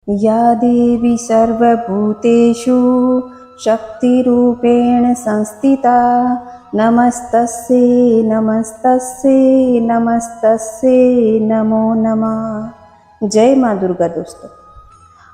या देवी सर्वभूतेषु शक्तिरूपेण संस्थिता नमस्तस्यै नमस्तस्यै नमस्तस्यै नमो नमः। जय माँ दुर्गा। दोस्तों,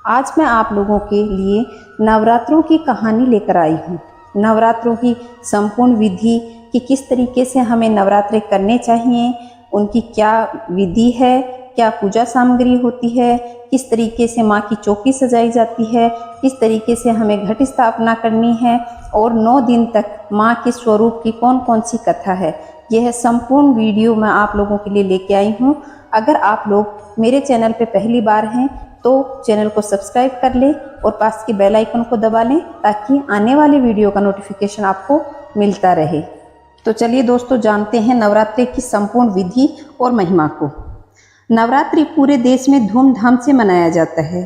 आज मैं आप लोगों के लिए नवरात्रों की कहानी लेकर आई हूँ। नवरात्रों की संपूर्ण विधि कि किस तरीके से हमें नवरात्रे करने चाहिए, उनकी क्या विधि है, क्या पूजा सामग्री होती है, किस तरीके से माँ की चौकी सजाई जाती है, किस तरीके से हमें घट स्थापना करनी है और 9 दिन तक माँ के स्वरूप की कौन कौन सी कथा है, यह संपूर्ण वीडियो मैं आप लोगों के लिए लेके आई हूँ। अगर आप लोग मेरे चैनल पे पहली बार हैं तो चैनल को सब्सक्राइब कर लें और पास के बेल आइकन को दबा लें ताकि आने वाले वीडियो का नोटिफिकेशन आपको मिलता रहे। तो चलिए दोस्तों, जानते हैं नवरात्रि की संपूर्ण विधि और महिमा को। नवरात्रि पूरे देश में धूमधाम से मनाया जाता है।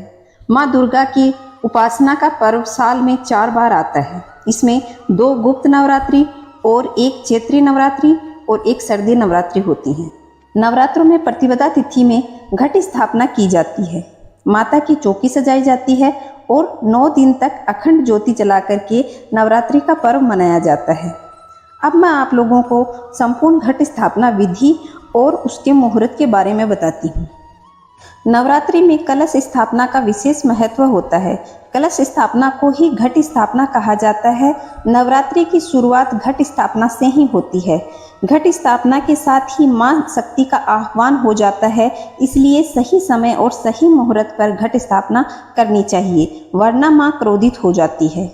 माँ दुर्गा की उपासना का पर्व साल में 4 बार आता है। इसमें 2 गुप्त नवरात्रि और 1 चैत्री नवरात्रि और 1 सर्दी नवरात्रि होती हैं। नवरात्रों में प्रतिपदा तिथि में घट स्थापना की जाती है, माता की चौकी सजाई जाती है और 9 दिन तक अखंड ज्योति जला करके नवरात्रि का पर्व मनाया जाता है। अब मैं आप लोगों को संपूर्ण घट स्थापना विधि और उसके मुहूर्त के बारे में बताती हूँ। नवरात्रि में कलश स्थापना का विशेष महत्व होता है। कलश स्थापना को ही घट स्थापना कहा जाता है। नवरात्रि की शुरुआत घट स्थापना से ही होती है। घट स्थापना के साथ ही मां शक्ति का आह्वान हो जाता है, इसलिए सही समय और सही मुहूर्त पर घट स्थापना करनी चाहिए, वरना मां क्रोधित हो जाती है।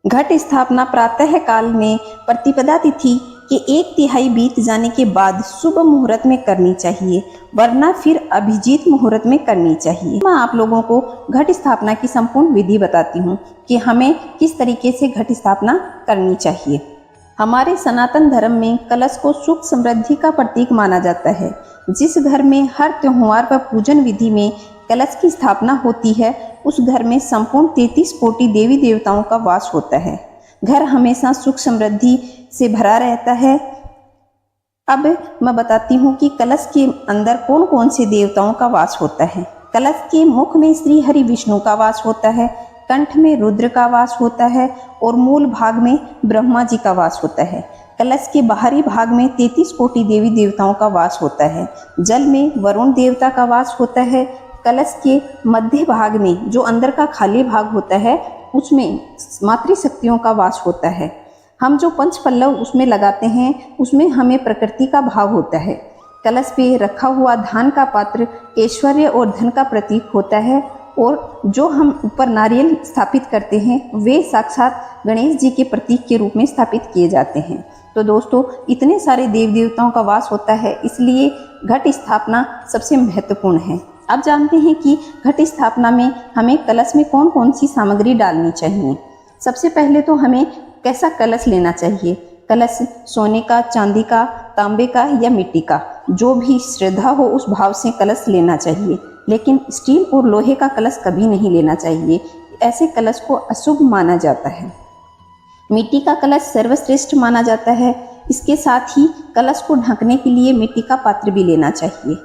घट स्थापना प्रातः काल में प्रतिपदा तिथि के 1/3 बीत जाने के बाद शुभ मुहूर्त में करनी चाहिए, वरना फिर अभिजीत मुहूर्त में करनी चाहिए। मैं आप लोगों को घट स्थापना की संपूर्ण विधि बताती हूँ कि हमें किस तरीके से घट स्थापना करनी चाहिए। हमारे सनातन धर्म में कलश को सुख समृद्धि का प्रतीक माना जाता है। जिस घर में हर त्योहार व पूजन विधि में कलश की स्थापना होती है, उस घर में संपूर्ण 33 कोटि देवी देवताओं का वास होता है। घर हमेशा सुख समृद्धि से भरा रहता है। अब मैं बताती हूँ कि कलश के अंदर कौन कौन से देवताओं का वास होता है। कलश के मुख में श्री हरि विष्णु का वास होता है, कंठ में रुद्र का वास होता है और मूल भाग में ब्रह्मा जी का वास होता है। कलश के बाहरी भाग में 33 कोटि देवी देवताओं का वास होता है। जल में वरुण देवता का वास होता है। कलश के मध्य भाग में जो अंदर का खाली भाग होता है, उसमें मातृशक्तियों का वास होता है। हम जो पंच पल्लव उसमें लगाते हैं, उसमें हमें प्रकृति का भाव होता है। कलश पे रखा हुआ धान का पात्र ऐश्वर्य और धन का प्रतीक होता है और जो हम ऊपर नारियल स्थापित करते हैं, वे साक्षात गणेश जी के प्रतीक के रूप में स्थापित किए जाते हैं। तो दोस्तों, इतने सारे देव देवताओं का वास होता है, इसलिए घट स्थापना सबसे महत्वपूर्ण है। अब जानते हैं कि घट स्थापना में हमें कलश में कौन कौन सी सामग्री डालनी चाहिए। सबसे पहले तो हमें कैसा कलश लेना चाहिए। कलश सोने का, चांदी का, तांबे का या मिट्टी का, जो भी श्रद्धा हो उस भाव से कलश लेना चाहिए, लेकिन स्टील और लोहे का कलश कभी नहीं लेना चाहिए। ऐसे कलश को अशुभ माना जाता है। मिट्टी का कलश सर्वश्रेष्ठ माना जाता है। इसके साथ ही कलश को ढकने के लिए मिट्टी का पात्र भी लेना चाहिए,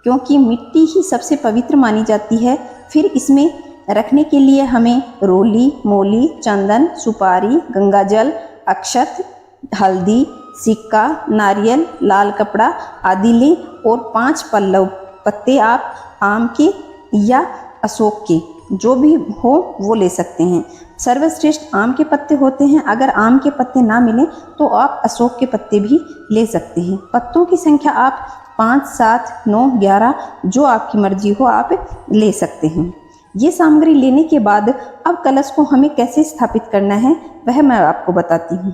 क्योंकि मिट्टी ही सबसे पवित्र मानी जाती है। फिर इसमें रखने के लिए हमें रोली, मोली, चंदन, सुपारी, गंगाजल, अक्षत, हल्दी, सिक्का, नारियल, लाल कपड़ा आदि लें और 5 पल्लव पत्ते आप आम के या अशोक के, जो भी हो वो ले सकते हैं। सर्वश्रेष्ठ आम के पत्ते होते हैं। अगर आम के पत्ते ना मिलें तो आप अशोक के पत्ते भी ले सकते हैं। पत्तों की संख्या आप 5, 7, 9, 11 जो आपकी मर्जी हो आप ले सकते हैं। ये सामग्री लेने के बाद अब कलश को हमें कैसे स्थापित करना है वह मैं आपको बताती हूँ।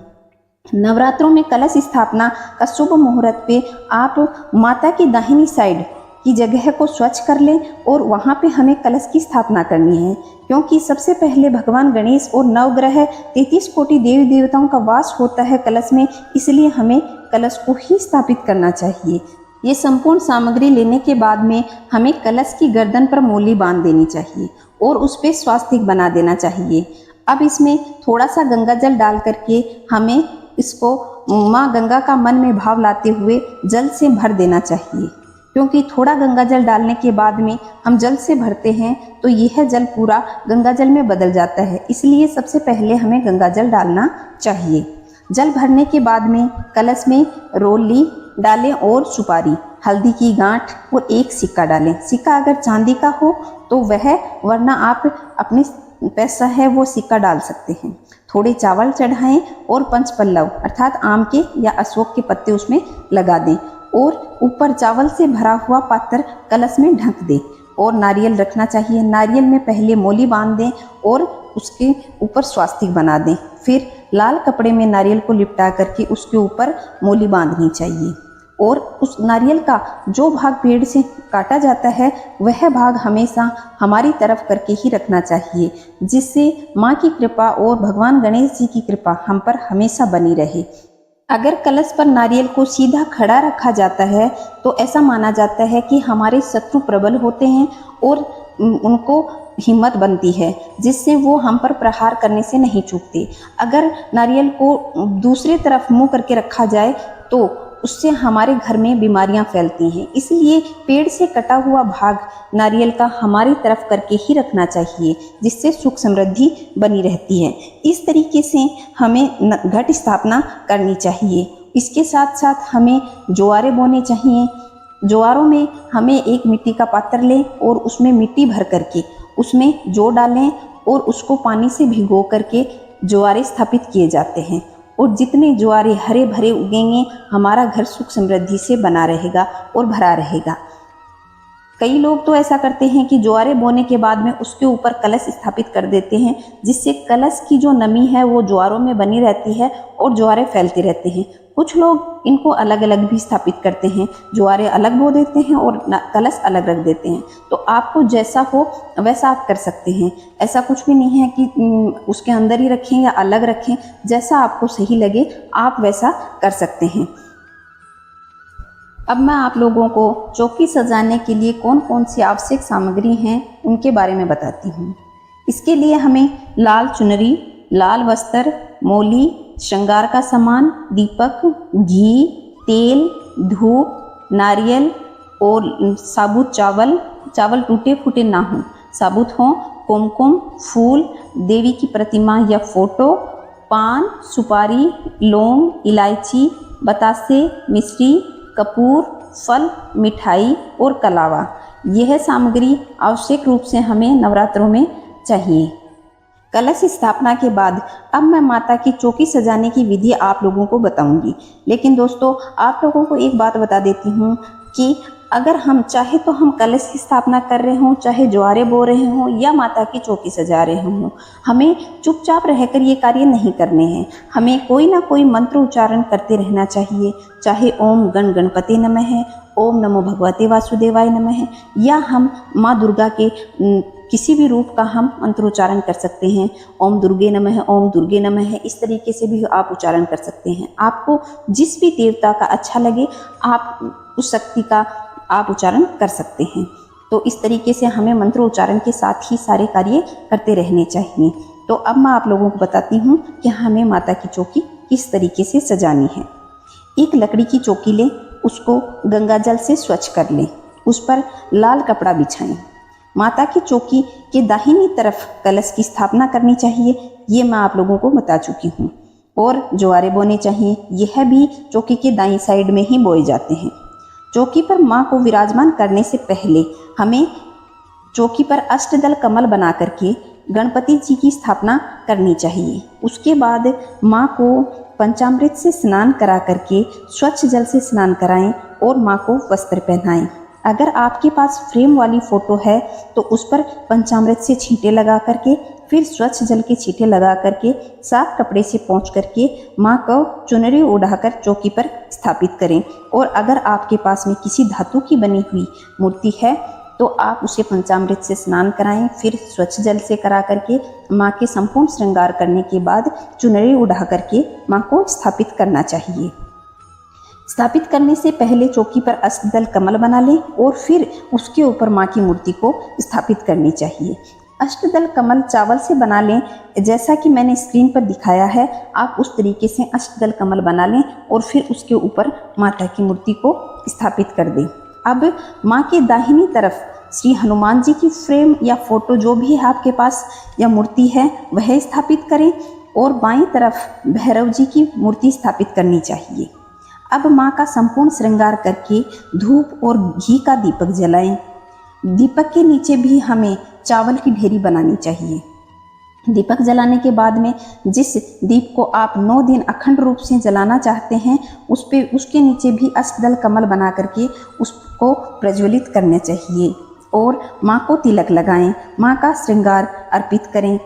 नवरात्रों में कलश स्थापना का शुभ मुहूर्त पे आप माता की दाहिनी साइड की जगह को स्वच्छ कर लें और वहाँ पे हमें कलश की स्थापना करनी है, क्योंकि सबसे पहले भगवान गणेश और नवग्रह 33 कोटि देवी देवताओं का वास होता है कलश में, इसलिए हमें कलश को ही स्थापित करना चाहिए। ये संपूर्ण सामग्री लेने के बाद में हमें कलश की गर्दन पर मोली बांध देनी चाहिए और उस पर स्वास्तिक बना देना चाहिए। अब इसमें थोड़ा सा गंगा जल डाल करके हमें इसको माँ गंगा का मन में भाव लाते हुए जल से भर देना चाहिए। क्योंकि थोड़ा गंगा जल डालने के बाद में हम जल से भरते हैं तो यह जल पूरा गंगा जल में बदल जाता है, इसलिए सबसे पहले हमें गंगा जल डालना चाहिए। जल भरने के बाद में कलश में रोली डालें और सुपारी, हल्दी की गांठ और एक सिक्का डालें। सिक्का अगर चांदी का हो तो वह, वरना आप अपने पैसा है वो सिक्का डाल सकते हैं। थोड़े चावल चढ़ाएं और पंचपल्लव अर्थात आम के या अशोक के पत्ते उसमें लगा दें और ऊपर चावल से भरा हुआ पात्र कलश में ढक दें और नारियल रखना चाहिए। नारियल में पहले मोली बांध दें और उसके ऊपर स्वास्तिक बना दें। फिर लाल कपड़े में नारियल को लिपटा करके उसके ऊपर मोली बांधनी चाहिए और उस नारियल का जो भाग पेड़ से काटा जाता है वह भाग हमेशा हमारी तरफ करके ही रखना चाहिए, जिससे माँ की कृपा और भगवान गणेश जी की कृपा हम पर हमेशा बनी रहे। अगर कलश पर नारियल को सीधा खड़ा रखा जाता है तो ऐसा माना जाता है कि हमारे शत्रु प्रबल होते हैं और उनको हिम्मत बनती है, जिससे वो हम पर प्रहार करने से नहीं चूकते। अगर नारियल को दूसरी तरफ मुंह करके रखा जाए तो उससे हमारे घर में बीमारियां फैलती हैं, इसलिए पेड़ से कटा हुआ भाग नारियल का हमारी तरफ करके ही रखना चाहिए, जिससे सुख समृद्धि बनी रहती है। इस तरीके से हमें घट स्थापना करनी चाहिए। इसके साथ साथ हमें ज्वारे बोने चाहिए। ज्वारों में हमें एक मिट्टी का पात्र लें और उसमें मिट्टी भर करके उसमें जौ डालें और उसको पानी से भिगो करके ज्वारे स्थापित किए जाते हैं और जितने ज्वारे हरे भरे उगेंगे हमारा घर सुख समृद्धि से बना रहेगा और भरा रहेगा। कई लोग तो ऐसा करते हैं कि ज्वारे बोने के बाद में उसके ऊपर कलश स्थापित कर देते हैं, जिससे कलश की जो नमी है वो ज्वारों में बनी रहती है और ज्वारे फैलते रहते हैं। कुछ लोग इनको अलग अलग भी स्थापित करते हैं, ज्वारे अलग बो देते हैं और कलश अलग रख देते हैं। तो आपको जैसा हो वैसा आप कर सकते हैं। ऐसा कुछ भी नहीं है कि उसके अंदर ही रखें या अलग रखें, जैसा आपको सही लगे आप वैसा कर सकते हैं। अब मैं आप लोगों को चौकी सजाने के लिए कौन कौन सी आवश्यक सामग्री हैं उनके बारे में बताती हूँ। इसके लिए हमें लाल चुनरी, लाल वस्त्र, मोली, श्रृंगार का सामान, दीपक, घी, तेल, धूप, नारियल और साबुत चावल टूटे फूटे ना हों, साबुत हों, कुमकुम, फूल, देवी की प्रतिमा या फोटो, पान, सुपारी, लौंग, इलायची, बतासे, मिश्री, कपूर, फल, मिठाई और कलावा। यह सामग्री आवश्यक रूप से हमें नवरात्रों में चाहिए। कलश स्थापना के बाद अब मैं माता की चौकी सजाने की विधि आप लोगों को बताऊंगी। लेकिन दोस्तों आप लोगों को एक बात बता देती हूँ कि अगर हम चाहे तो हम कलश की स्थापना कर रहे हों, चाहे ज्वारे बो रहे हों या माता की चौकी सजा रहे हों, हमें चुपचाप रहकर ये कार्य नहीं करने हैं। हमें कोई ना कोई मंत्र उच्चारण करते रहना चाहिए, चाहे ओम गण गणपति नमः है, ओम नमो भगवते वासुदेवाय नमः है, या हम माँ दुर्गा के किसी भी रूप का हम मंत्रोच्चारण कर सकते हैं। ओम दुर्गे नमः, ओम दुर्गे नमः है, इस तरीके से भी आप उच्चारण कर सकते हैं। आपको जिस भी देवता का अच्छा लगे आप उस शक्ति का आप उच्चारण कर सकते हैं। तो इस तरीके से हमें मंत्र उच्चारण के साथ ही सारे कार्य करते रहने चाहिए। तो अब मैं आप लोगों को बताती हूँ कि हमें माता की चौकी किस तरीके से सजानी है। एक लकड़ी की चौकी लें, उसको गंगा जल से स्वच्छ कर लें, उस पर लाल कपड़ा बिछाएं। माता की चौकी के दाहिनी तरफ कलश की स्थापना करनी चाहिए, ये मैं आप लोगों को बता चुकी हूँ। और ज्वारे बोने चाहिए, यह भी चौकी के दाईं साइड में ही बोए जाते हैं। चौकी पर माँ को विराजमान करने से पहले हमें चौकी पर अष्टदल कमल बना करके गणपति जी की स्थापना करनी चाहिए। उसके बाद माँ को पंचामृत से स्नान करा करके स्वच्छ जल से स्नान कराएं और माँ को वस्त्र पहनाएं। अगर आपके पास फ्रेम वाली फ़ोटो है तो उस पर पंचामृत से छींटे लगा करके फिर स्वच्छ जल के छींटे लगा करके साफ कपड़े से पोंछ करके माँ को चुनरी उड़ाकर चौकी पर स्थापित करें। और अगर आपके पास में किसी धातु की बनी हुई मूर्ति है तो आप उसे पंचामृत से स्नान कराएं, फिर स्वच्छ जल से करा करके माँ के संपूर्ण श्रृंगार करने के बाद चुनरी उड़ा करके माँ को स्थापित करना चाहिए। स्थापित करने से पहले चौकी पर अष्टदल कमल बना लें और फिर उसके ऊपर माँ की मूर्ति को स्थापित करनी चाहिए। अष्टदल कमल चावल से बना लें, जैसा कि मैंने स्क्रीन पर दिखाया है। आप उस तरीके से अष्टदल कमल बना लें और फिर उसके ऊपर माता की मूर्ति को स्थापित कर दें। अब माँ के दाहिनी तरफ श्री हनुमान जी की फ्रेम या फोटो जो भी है आपके पास या मूर्ति है वह स्थापित करें और बाईं तरफ भैरव जी की मूर्ति स्थापित करनी चाहिए। अब माँ का संपूर्ण श्रृंगार करके धूप और घी का दीपक जलाएं। दीपक के नीचे भी हमें चावल की ढेरी बनानी चाहिए। दीपक जलाने के बाद में जिस दीप को आप 9 दिन अखंड रूप से जलाना चाहते हैं उसके नीचे भी अष्टदल कमल बना करके उसको प्रज्वलित करना चाहिए और माँ को तिलक लगाएं, माँ का श्रृंगार अर्पित करें।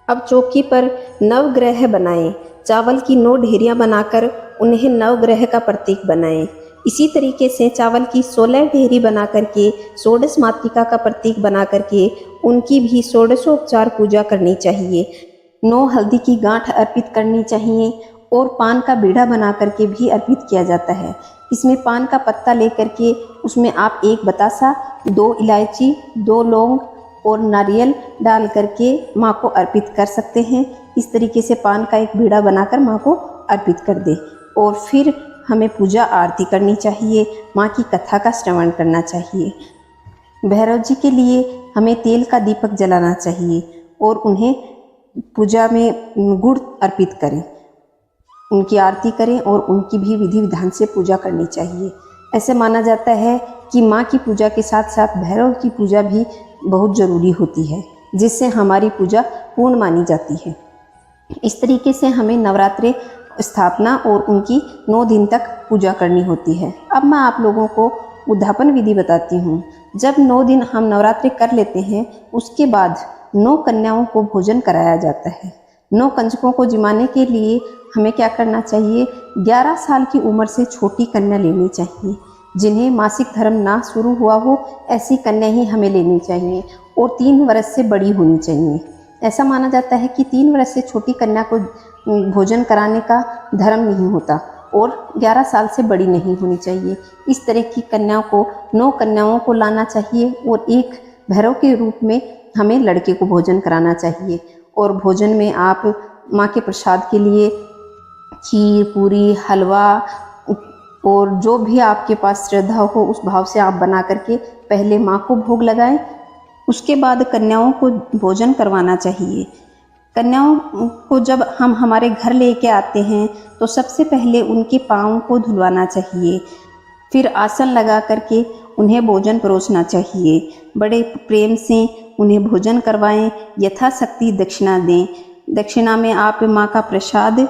अब चौकी पर नवग्रह बनाएं। चावल की 9 ढेरियां बनाकर उन्हें नवग्रह का प्रतीक बनाएं। इसी तरीके से चावल की 16 ढेरी बना करके षोडश मातृका का प्रतीक बना करके उनकी भी षोडशोपचार पूजा करनी चाहिए। 9 हल्दी की गांठ अर्पित करनी चाहिए और पान का बीड़ा बना करके भी अर्पित किया जाता है। इसमें पान का पत्ता लेकर के उसमें आप 1 बतासा, 2 इलायची, 2 लौंग और नारियल डाल करके माँ को अर्पित कर सकते हैं। इस तरीके से पान का एक बीड़ा बनाकर माँ को अर्पित कर दे और फिर हमें पूजा आरती करनी चाहिए, माँ की कथा का श्रवण करना चाहिए। भैरव जी के लिए हमें तेल का दीपक जलाना चाहिए और उन्हें पूजा में गुड़ अर्पित करें, उनकी आरती करें और उनकी भी विधि विधान से पूजा करनी चाहिए। ऐसे माना जाता है कि माँ की पूजा के साथ साथ भैरव की पूजा भी बहुत ज़रूरी होती है, जिससे हमारी पूजा पूर्ण मानी जाती है। इस तरीके से हमें नवरात्रि स्थापना और उनकी 9 दिन तक पूजा करनी होती है। अब मैं आप लोगों को उद्यापन विधि बताती हूँ। जब 9 दिन हम नवरात्रि कर लेते हैं उसके बाद 9 कन्याओं को भोजन कराया जाता है। 9 कंजकों को जिमाने के लिए हमें क्या करना चाहिए? 11 साल की उम्र से छोटी कन्या लेनी चाहिए। जिन्हें मासिक धर्म ना शुरू हुआ हो ऐसी कन्या ही हमें लेनी चाहिए और 3 वर्ष से बड़ी होनी चाहिए। ऐसा माना जाता है कि 3 वर्ष से छोटी कन्या को भोजन कराने का धर्म नहीं होता और 11 साल से बड़ी नहीं होनी चाहिए। इस तरह की कन्याओं को 9 कन्याओं को लाना चाहिए और एक भैरव के रूप में हमें लड़के को भोजन कराना चाहिए। और भोजन में आप माँ के प्रसाद के लिए खीर, पूरी, हलवा और जो भी आपके पास श्रद्धा हो उस भाव से आप बना करके पहले माँ को भोग लगाएं। उसके बाद कन्याओं को भोजन करवाना चाहिए। कन्याओं को जब हम हमारे घर लेके आते हैं तो सबसे पहले उनके पाँव को धुलवाना चाहिए, फिर आसन लगा करके उन्हें भोजन परोसना चाहिए। बड़े प्रेम से उन्हें भोजन करवाएं, यथाशक्ति दक्षिणा दें। दक्षिणा में आप माँ का प्रसाद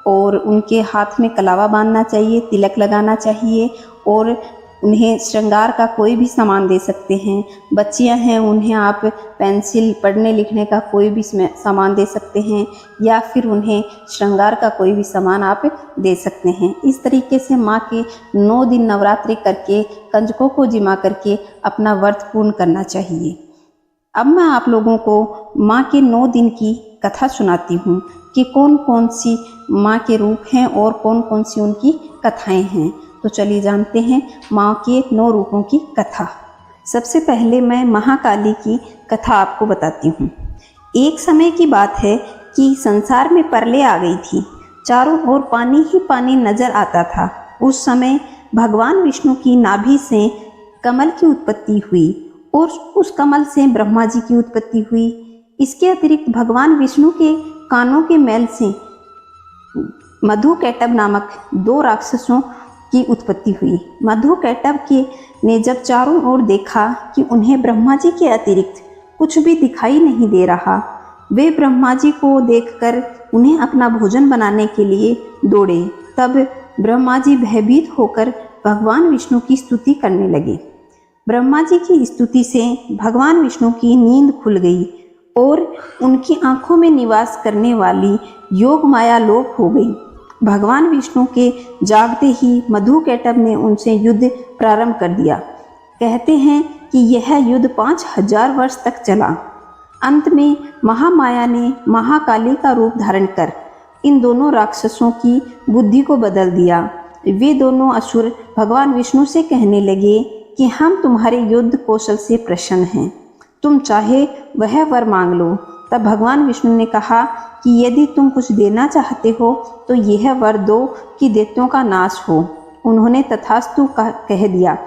और उनके हाथ में कलावा बांधना चाहिए, तिलक लगाना चाहिए और उन्हें श्रृंगार का कोई भी सामान दे सकते हैं। बच्चियां हैं उन्हें आप पेंसिल, पढ़ने लिखने का कोई भी सामान दे सकते हैं या फिर उन्हें श्रृंगार का कोई भी सामान आप दे सकते हैं। इस तरीके से माँ के 9 दिन नवरात्रि करके कंजकों को जिमा करके अपना व्रत पूर्ण करना चाहिए। अब मैं आप लोगों को माँ के 9 दिन की कथा सुनाती हूँ कि कौन कौन सी माँ के रूप हैं और कौन कौन सी उनकी कथाएं हैं। तो चलिए जानते हैं माँ के 9 रूपों की कथा। सबसे पहले मैं महाकाली की कथा आपको बताती हूँ। एक समय की बात है कि संसार में प्रलय आ गई थी। चारों ओर पानी ही पानी नजर आता था। उस समय भगवान विष्णु की नाभि से कमल की उत्पत्ति हुई और उस कमल से ब्रह्मा जी की उत्पत्ति हुई। इसके अतिरिक्त भगवान विष्णु के कानों के मैल से मधुकैटभ नामक 2 राक्षसों की उत्पत्ति हुई। मधुकैटभ ने जब चारों ओर देखा कि उन्हें ब्रह्मा जी के अतिरिक्त कुछ भी दिखाई नहीं दे रहा, वे ब्रह्मा जी को देखकर उन्हें अपना भोजन बनाने के लिए दौड़े। तब ब्रह्मा जी भयभीत होकर भगवान विष्णु की स्तुति करने लगे। ब्रह्मा जी की स्तुति से भगवान विष्णु की नींद खुल गई और उनकी आंखों में निवास करने वाली योग माया लोप हो गई। भगवान विष्णु के जागते ही मधुकैटभ ने उनसे युद्ध प्रारंभ कर दिया। कहते हैं कि यह युद्ध 5000 वर्ष तक चला। अंत में महामाया ने महाकाली का रूप धारण कर इन दोनों राक्षसों की बुद्धि को बदल दिया। वे दोनों असुर भगवान विष्णु से कहने लगे कि हम तुम्हारे युद्ध कौशल से प्रसन्न हैं, तुम चाहे वह वर मांग लो। तब भगवान विष्णु ने कहा कि यदि तुम कुछ देना चाहते हो तो यह वर दो कि दैत्यों का नाश हो। उन्होंने तथास्तु कह दिया।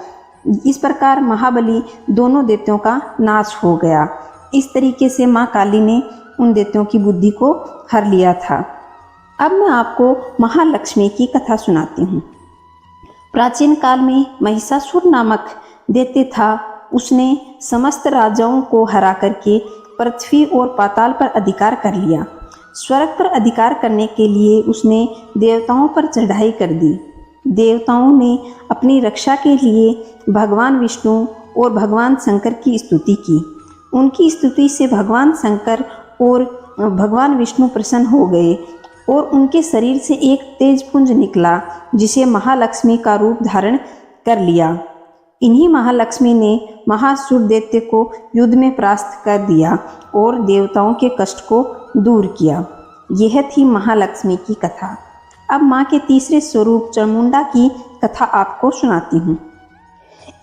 इस प्रकार महाबली दोनों दैत्यों का नाश हो गया। इस तरीके से माँ काली ने उन दैत्यों की बुद्धि को हर लिया था। अब मैं आपको महालक्ष्मी की कथा सुनाती हूँ। प्राचीन काल में महिषासुर नामक दैत्य था। उसने समस्त राजाओं को हरा करके पृथ्वी और पाताल पर अधिकार कर लिया। स्वर्ग पर अधिकार करने के लिए उसने देवताओं पर चढ़ाई कर दी। देवताओं ने अपनी रक्षा के लिए भगवान विष्णु और भगवान शंकर की स्तुति की। उनकी स्तुति से भगवान शंकर और भगवान विष्णु प्रसन्न हो गए और उनके शरीर से एक तेज पुंज निकला, जिसे महालक्ष्मी का रूप धारण कर लिया। इन्हीं महालक्ष्मी ने महासुर दैत्य को युद्ध में परास्त कर दिया और देवताओं के कष्ट को दूर किया। यह थी महालक्ष्मी की कथा। अब माँ के तीसरे स्वरूप चामुंडा की कथा आपको सुनाती हूँ।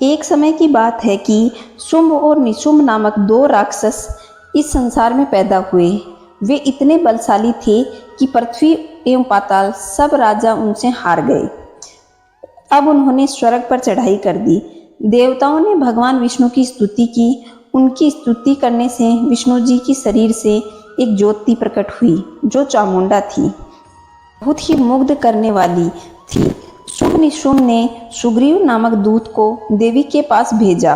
एक समय की बात है कि शुंभ और निशुंभ नामक दो राक्षस इस संसार में पैदा हुए। वे इतने बलशाली थे कि पृथ्वी एवं पाताल सब राजा उनसे हार गए। अब उन्होंने स्वर्ग पर चढ़ाई कर दी। देवताओं ने भगवान विष्णु की स्तुति की। उनकी स्तुति करने से विष्णु जी की शरीर से एक ज्योति प्रकट हुई, जो चामुंडा थी। बहुत ही मुग्ध करने वाली थी। शुंभ निशुंभ ने सुग्रीव नामक दूत को देवी के पास भेजा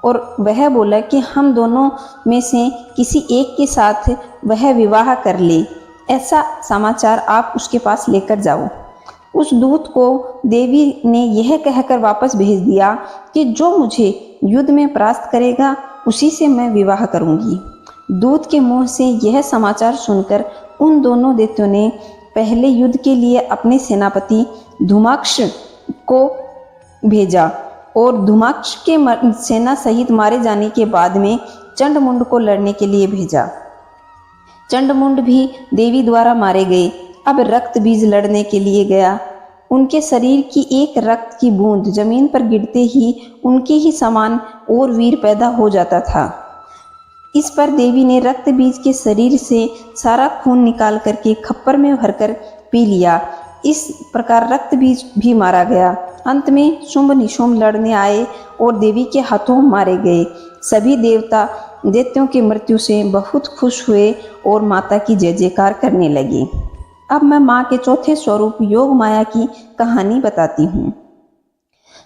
और वह बोला कि हम दोनों में से किसी एक के साथ वह विवाह कर ले। ऐसा समाचार आप उसके पास लेकर जाओ। उस दूत को देवी ने यह कहकर वापस भेज दिया कि जो मुझे युद्ध में परास्त करेगा उसी से मैं विवाह करूंगी। दूत के मुंह से यह समाचार सुनकर उन दोनों दैत्यों ने पहले युद्ध के लिए अपने सेनापति धूम्राक्ष को भेजा और धूम्राक्ष के सेना सहित मारे जाने के बाद में चंडमुंड को लड़ने के लिए भेजा। चंडमुंड भी देवी द्वारा मारे गए। अब रक्त बीज लड़ने के लिए गया। उनके शरीर की एक रक्त की बूंद जमीन पर गिरते ही उनके ही समान और वीर पैदा हो जाता था। इस पर देवी ने रक्त बीज के शरीर से सारा खून निकाल करके खप्पर में भरकर पी लिया। इस प्रकार रक्त बीज भी मारा गया। अंत में शुंभ निशुंभ लड़ने आए और देवी के हाथों मारे गए। सभी देवता दैत्यों की मृत्यु से बहुत खुश हुए और माता की जय जयकार करने लगे। अब मैं माँ के चौथे स्वरूप योग माया की कहानी बताती हूँ।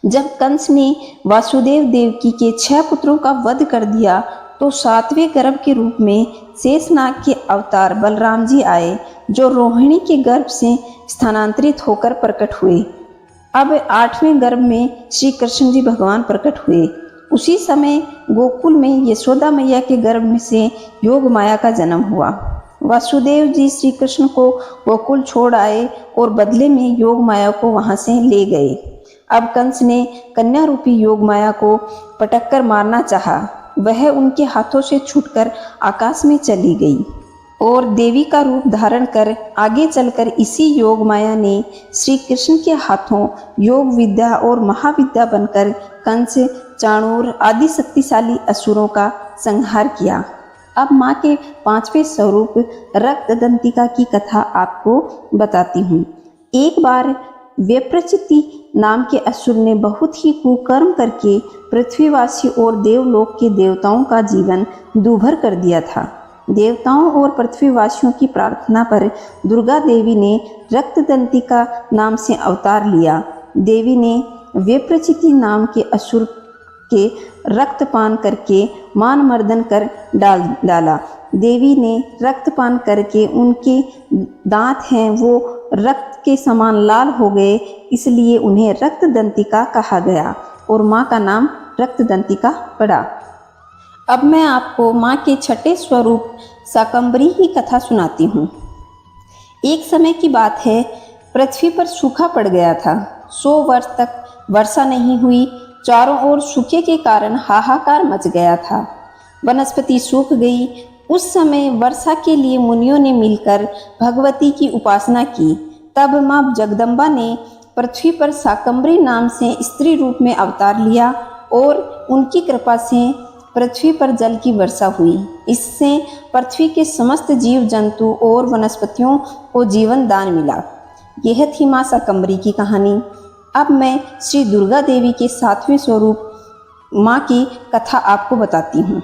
जब कंस ने वासुदेव देवकी के 6 पुत्रों का वध कर दिया तो 7वें गर्भ के रूप में शेषनाग के अवतार बलराम जी आए, जो रोहिणी के गर्भ से स्थानांतरित होकर प्रकट हुए। अब 8वें गर्भ में श्री कृष्ण जी भगवान प्रकट हुए। उसी समय गोकुल में यशोदा मैया के गर्भ में से योग माया का जन्म हुआ। वासुदेव जी श्री कृष्ण को गोकुल छोड़ आए और बदले में योग माया को वहां से ले गए। अब कंस ने कन्या रूपी योग माया को पटक कर मारना चाहा। वह उनके हाथों से छूटकर आकाश में चली गई और देवी का रूप धारण कर आगे चलकर इसी योग माया ने श्री कृष्ण के हाथों योग विद्या और महाविद्या बनकर कंस, चाणूर आदि शक्तिशाली असुरों का संहार किया। अब माँ के 5वें स्वरूप रक्त दंतिका की कथा आपको बताती हूँ। एक बार व्यप्रचिति नाम के असुर ने बहुत ही कुकर्म करके पृथ्वीवासी और देवलोक के देवताओं का जीवन दूभर कर दिया था। देवताओं और पृथ्वीवासियों की प्रार्थना पर दुर्गा देवी ने रक्त दंतिका नाम से अवतार लिया। देवी ने व्यप्रचिति नाम के असुर के रक्तपान करके मान मर्दन कर डाला। देवी ने रक्तपान करके उनके दांत हैं वो रक्त के समान लाल हो गए, इसलिए उन्हें रक्त दंतिका कहा गया और माँ का नाम रक्त दंतिका पड़ा। अब मैं आपको माँ के 6ठे स्वरूप शाकंभरी की कथा सुनाती हूँ। एक समय की बात है, पृथ्वी पर सूखा पड़ गया था। 100 वर्ष तक वर्षा नहीं हुई। चारों ओर सूखे के कारण हाहाकार मच गया था। वनस्पति सूख गई। उस समय वर्षा के लिए मुनियों ने मिलकर भगवती की उपासना की। तब माँ जगदम्बा ने पृथ्वी पर शाकंभरी नाम से स्त्री रूप में अवतार लिया और उनकी कृपा से पृथ्वी पर जल की वर्षा हुई। इससे पृथ्वी के समस्त जीव जंतु और वनस्पतियों को जीवन दान मिला। यह थी माँ शाकंभरी की कहानी। अब मैं श्री दुर्गा देवी के 7वें स्वरूप माँ की कथा आपको बताती हूँ।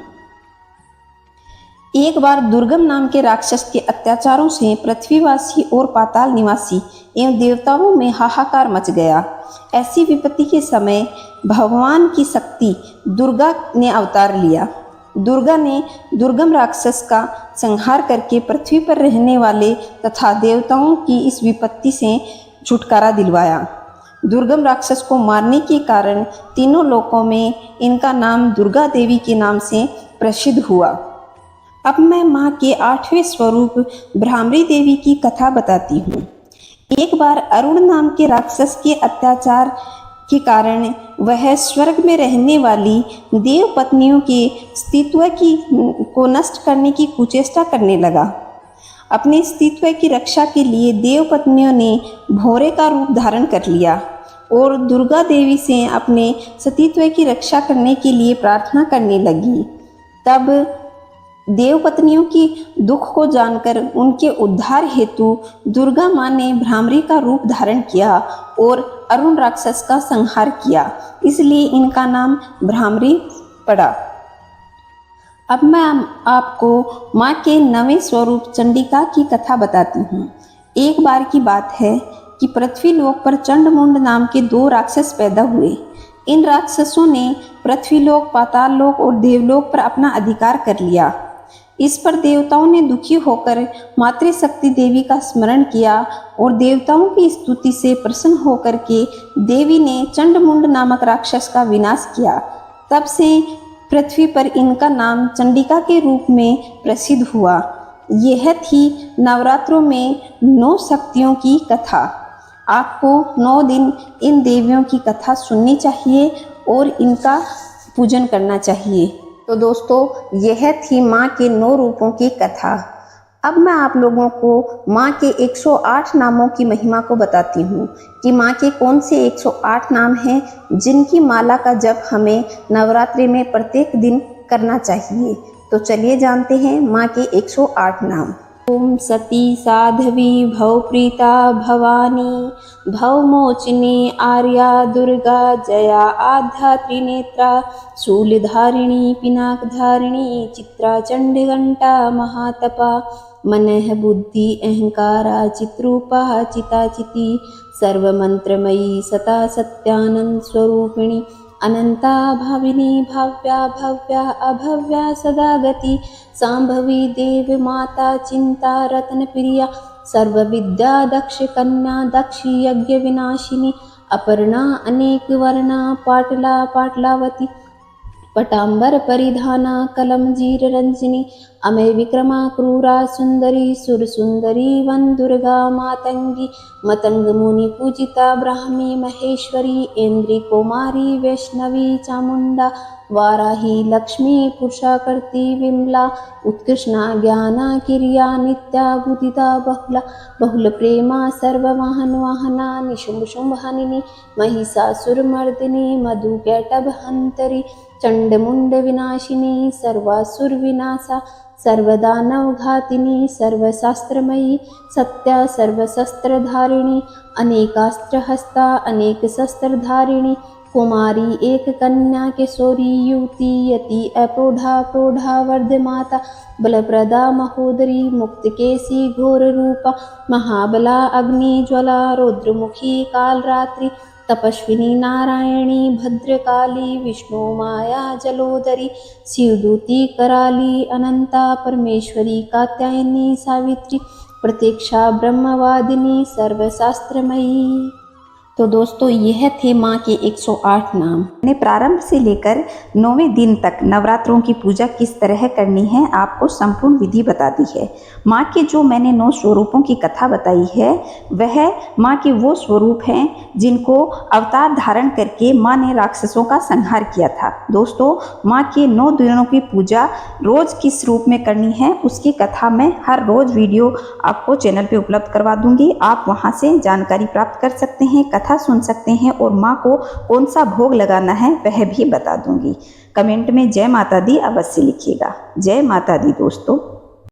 एक बार दुर्गम नाम के राक्षस के अत्याचारों से पृथ्वीवासी और पाताल निवासी एवं देवताओं में हाहाकार मच गया। ऐसी विपत्ति के समय भगवान की शक्ति दुर्गा ने अवतार लिया। दुर्गा ने दुर्गम राक्षस का संहार करके पृथ्वी पर रहने वाले तथा देवताओं की इस विपत्ति से छुटकारा दिलवाया। दुर्गम राक्षस को मारने के कारण तीनों लोकों में इनका नाम दुर्गा देवी के नाम से प्रसिद्ध हुआ। अब मैं माँ के 8वें स्वरूप भ्रामरी देवी की कथा बताती हूँ। एक बार अरुण नाम के राक्षस के अत्याचार के कारण वह स्वर्ग में रहने वाली देव पत्नियों के अस्तित्व को नष्ट करने की कुचेष्टा करने लगा। अपने अस्तित्व की रक्षा के लिए देव पत्नियों ने भौरे का रूप धारण कर लिया और दुर्गा देवी से अपने अस्तित्व की रक्षा करने के लिए प्रार्थना करने लगी। तब देव पत्नियों की दुख को जानकर उनके उद्धार हेतु दुर्गा माँ ने भ्रामरी का रूप धारण किया और अरुण राक्षस का संहार किया, इसलिए इनका नाम भ्रामरी पड़ा। अब मैं आपको माँ के 9वें स्वरूप चंडिका की कथा बताती हूँ। एक बार की बात है कि पृथ्वी लोक पर चंडमुंड नाम के 2 राक्षस पैदा हुए। इन राक्षसों ने पृथ्वीलोक, पाताल लोक और देवलोक पर अपना अधिकार कर लिया। इस पर देवताओं ने दुखी होकर मातृशक्ति देवी का स्मरण किया और देवताओं की स्तुति से प्रसन्न होकर के देवी ने चंडमुंड नामक राक्षस का विनाश किया। तब से पृथ्वी पर इनका नाम चंडिका के रूप में प्रसिद्ध हुआ। यह थी नवरात्रों में 9 शक्तियों की कथा। आपको 9 दिन इन देवियों की कथा सुननी चाहिए और इनका पूजन करना चाहिए। तो दोस्तों, यह थी माँ के 9 रूपों की कथा। अब मैं आप लोगों को माँ के 108 नामों की महिमा को बताती हूँ कि माँ के कौन से 108 नाम हैं जिनकी माला का जप हमें नवरात्रि में प्रत्येक दिन करना चाहिए। तो चलिए जानते हैं माँ के 108 नाम। ओम सती साध्वी भवप्रीता भवानी भवमोचिनी आर्या दुर्गा जया आद्या त्रिनेत्रा शूलधारिणी पिनाकधारिणी चित्रा चंडघंटा महातपा मनः बुद्धि अहंकारा चित्रूपा चिताचिति सर्वमंत्रमयी सता सत्यानंद स्वरूपिणी अनंता भाविनी भव्या भव्या अभव्या सदा गति सांभवी देव माता चिंता रत्न प्रिया सर्वविद्या दक्ष कन्या दक्ष यज्ञ विनाशिनी अपर्णा अनेक वर्णा पाटला पाटलावती पटांबर परिधाना कलमजीर रंजिनी अमय विक्रमा क्रूरा सुंदरी सुर सुंदरी वन दुर्गा मातंगी मतंग मुनि पूजिता ब्राह्मी महेश्वरी इंद्री कुमारी वैष्णवी चामुंडा वाराही लक्ष्मी पुरुषा करती विमला उत्कृष्णा ज्ञाना किरिया नित्या बुदिता बहुला बहुल प्रेमा सर्ववाहन वाहना निशुंभ शुंभहानिनी महिषासुरमर्दिनी मधुकैटभ हंतरी चंडमुंड विनाशिनी सर्वासुर विनाशा सर्वदानव घातिनी सर्वशास्त्रमयी सत्या सर्वशस्त्रधारिणी अनेकास्त्र हस्ता अनेक शस्त्रधारिणी कुमारी एक कन्या किशोरी युवती यति अप्रौढ़ा प्रौढ़ा वर्धमाता बलप्रदा महोदरी मुक्तकेशी घोर रूपा महाबला अग्नि ज्वला रौद्रमुखी कालरात्रि तपस्विनी नारायणी भद्रकाली विष्णु माया जलोदरी शिवदूती कराली अनंता परमेश्वरी कात्यायनी सावित्री प्रतीक्षा ब्रह्मवादिनी सर्वशास्त्रमयी। तो दोस्तों, यह थे माँ के 108 नाम। मैंने प्रारंभ से लेकर 9वें दिन तक नवरात्रों की पूजा किस तरह करनी है आपको संपूर्ण विधि बता दी है। माँ के जो मैंने 9 स्वरूपों की कथा बताई है वह माँ के वो स्वरूप हैं जिनको अवतार धारण करके माँ ने राक्षसों का संहार किया था। दोस्तों, माँ के 9 दिनों की पूजा रोज किस रूप में करनी है उसकी कथा मैं हर रोज वीडियो आपको चैनल पे उपलब्ध करवा दूंगी। आप वहाँ से जानकारी प्राप्त कर सकते हैं, कथा सुन सकते हैं और माँ को कौन सा भोग लगाना है वह भी बता दूंगी। कमेंट में जय माता दी अवश्य लिखिएगा। जय माता दी दोस्तों।